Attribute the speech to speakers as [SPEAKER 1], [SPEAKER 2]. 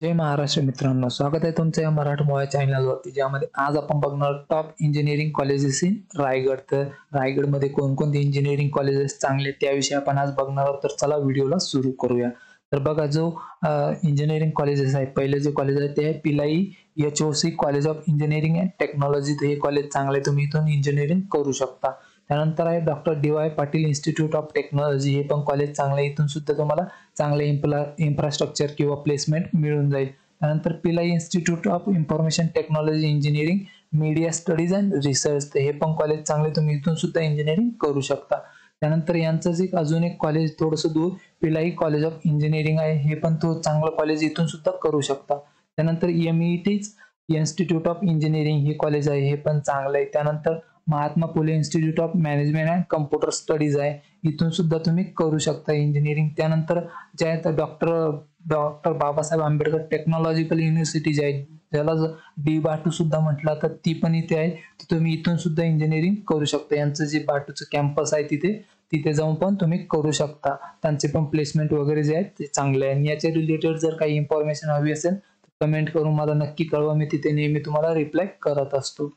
[SPEAKER 1] जय महाराष्ट्र मित्रांनो, स्वागत आहे तुमचं या मराठमोळ्या चॅनलवरती, ज्यामध्ये आज आपण बघणार top engineering colleges in Raigad. तर रायगडमध्ये कोणकोणते इंजिनिअरिंग कॉलेजेस चांगले त्याविषयी आपण आज बघणार आहोत. तर चला व्हिडिओला सुरू करूया. तर बघा, जो इंजिनिअरिंग कॉलेजेस आहे, पहिले जे कॉलेज आहे ते आहे पिलाई HOC college of engineering and technology. हे कॉलेज चांगले, तुम्ही इथून इंजिनिअरिंग करू शकता. त्यानंतर आहे doctor DY Patil institute of technology. हे पण कॉलेज चांगले, इथून सुद्धा तुम्हाला चांगले इन्फ्रास्ट्रक्चर किंवा प्लेसमेंट मिळून जाईल. त्यानंतर पिलाई institute of information technology engineering media studies and research. हे पण कॉलेज चांगले, तुम्ही इथून सुद्धा इंजिनिअरिंग करू शकता. त्यानंतर यांचंच अजून एक कॉलेज थोडंसं दूर, पिलाई कॉलेज ऑफ इंजिनिअरिंग आहे. हे पण तो चांगलं कॉलेज, इथून सुद्धा करू शकता. त्यानंतर MET इन्स्टिट्यूट ऑफ इंजिनिअरिंग हे कॉलेज आहे, हे पण चांगलं आहे. त्यानंतर Mahatma Phule institute of management and computer studies आहे, इथून सुद्धा तुम्ही करू शकता इंजिनिअरिंग. त्यानंतर जे आहे doctor Babasaheb Ambedkar technological university जे आहे, ज्याला D-BATU सुद्धा म्हटलं, तर ती पण इथे आहे. तर तुम्ही इथून सुद्धा इंजिनिअरिंग करू शकता. यांचं जे बाटूचं कॅम्पस आहे तिथे जाऊन पण तुम्ही करू शकता. त्यांचे पण प्लेसमेंट वगैरे जे आहेत ते चांगले आहे. आणि याच्या रिलेटेड जर काही इन्फॉर्मेशन हवी असेल तर कमेंट करून मला नक्की कळवा. मी तिथे नेहमी तुम्हाला रिप्लाय करत असतो.